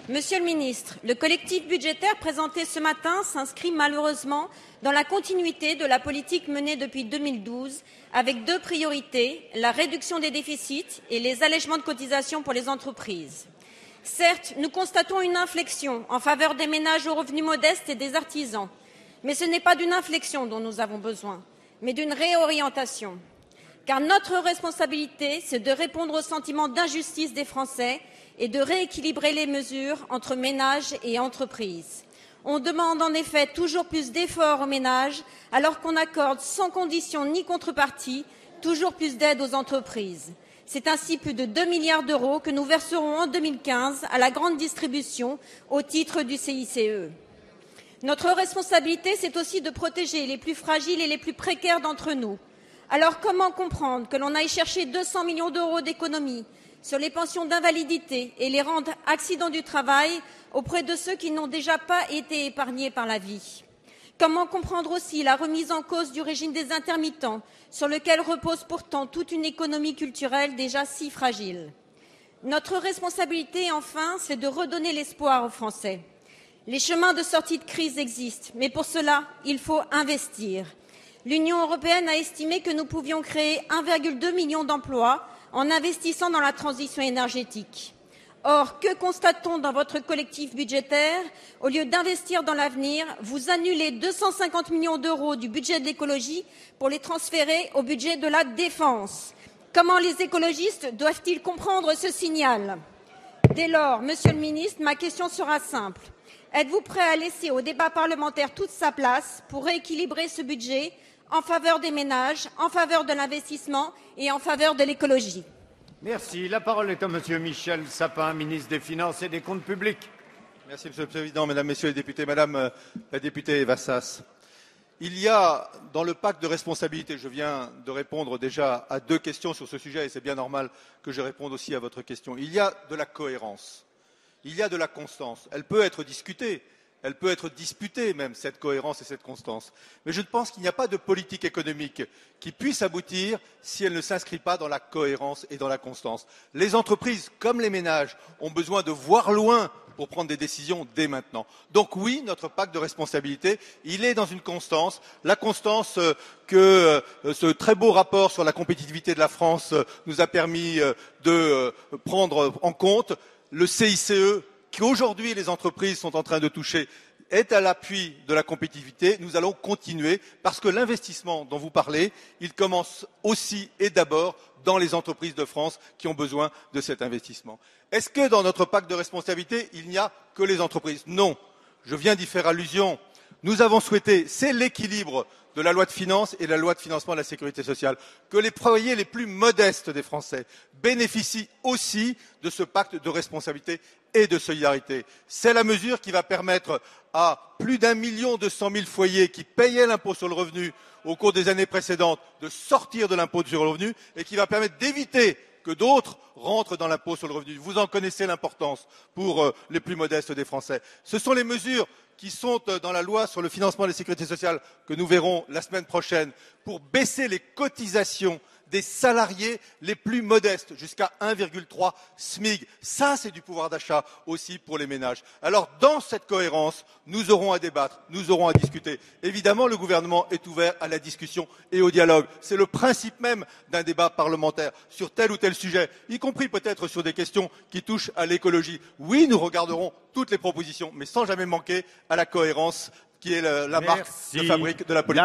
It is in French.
Monsieur le ministre, le collectif budgétaire présenté ce matin s'inscrit malheureusement dans la continuité de la politique menée depuis 2012, avec deux priorités, la réduction des déficits et les allègements de cotisations pour les entreprises. Certes, nous constatons une inflexion en faveur des ménages aux revenus modestes et des artisans, mais ce n'est pas d'une inflexion dont nous avons besoin, mais d'une réorientation. Car notre responsabilité, c'est de répondre au sentiment d'injustice des Français et de rééquilibrer les mesures entre ménages et entreprises. On demande en effet toujours plus d'efforts aux ménages, alors qu'on accorde sans condition ni contrepartie toujours plus d'aide aux entreprises. C'est ainsi plus de 2 milliards d'euros que nous verserons en 2015 à la grande distribution au titre du CICE. Notre responsabilité, c'est aussi de protéger les plus fragiles et les plus précaires d'entre nous. Alors comment comprendre que l'on aille chercher 200 millions d'euros d'économies sur les pensions d'invalidité et les rentes accidents du travail auprès de ceux qui n'ont déjà pas été épargnés par la vie? Comment comprendre aussi la remise en cause du régime des intermittents, sur lequel repose pourtant toute une économie culturelle déjà si fragile? Notre responsabilité, enfin, c'est de redonner l'espoir aux Français. Les chemins de sortie de crise existent, mais pour cela, il faut investir. L'Union européenne a estimé que nous pouvions créer 1,2 million d'emplois en investissant dans la transition énergétique. Or, que constate-t-on dans votre collectif budgétaire? Au lieu d'investir dans l'avenir, vous annulez 250 millions d'euros du budget de l'écologie pour les transférer au budget de la défense. Comment les écologistes doivent-ils comprendre ce signal? Dès lors, Monsieur le ministre, ma question sera simple. Êtes-vous prêt à laisser au débat parlementaire toute sa place pour rééquilibrer ce budget en faveur des ménages, en faveur de l'investissement et en faveur de l'écologie? Merci. La parole est à Monsieur Michel Sapin, ministre des Finances et des Comptes publics. Merci Monsieur le Président, Mesdames, Messieurs les députés, Madame la députée Vassas. Il y a dans le pacte de responsabilité, je viens de répondre déjà à 2 questions sur ce sujet et c'est bien normal que je réponde aussi à votre question. Il y a de la cohérence, il y a de la constance. Elle peut être discutée, elle peut être disputée même, cette cohérence et cette constance. Mais je pense qu'il n'y a pas de politique économique qui puisse aboutir si elle ne s'inscrit pas dans la cohérence et dans la constance. Les entreprises, comme les ménages, ont besoin de voir loin pour prendre des décisions dès maintenant. Donc oui, notre pacte de responsabilité, il est dans une constance, la constance que ce très beau rapport sur la compétitivité de la France nous a permis de prendre en compte, le CICE, qu'aujourd'hui les entreprises sont en train de toucher, est à l'appui de la compétitivité. Nous allons continuer parce que l'investissement dont vous parlez, il commence aussi et d'abord dans les entreprises de France qui ont besoin de cet investissement. Est-ce que dans notre pacte de responsabilité, il n'y a que les entreprises? Non. Je viens d'y faire allusion. Nous avons souhaité, c'est l'équilibre de la loi de finances et de la loi de financement de la sécurité sociale, que les foyers les plus modestes des Français bénéficient aussi de ce pacte de responsabilité et de solidarité. C'est la mesure qui va permettre à plus d'1,2 million de foyers qui payaient l'impôt sur le revenu au cours des années précédentes de sortir de l'impôt sur le revenu et qui va permettre d'éviter que d'autres rentrent dans l'impôt sur le revenu. Vous en connaissez l'importance pour les plus modestes des Français. Ce sont les mesures qui sont dans la loi sur le financement de la sécurité sociale que nous verrons la semaine prochaine pour baisser les cotisations des salariés les plus modestes jusqu'à 1,3 SMIC. Ça, c'est du pouvoir d'achat aussi pour les ménages. Alors, dans cette cohérence, nous aurons à débattre, nous aurons à discuter. Évidemment, le gouvernement est ouvert à la discussion et au dialogue. C'est le principe même d'un débat parlementaire sur tel ou tel sujet, y compris peut-être sur des questions qui touchent à l'écologie. Oui, nous regarderons toutes les propositions, mais sans jamais manquer à la cohérence qui est la marque de fabrique de la politique.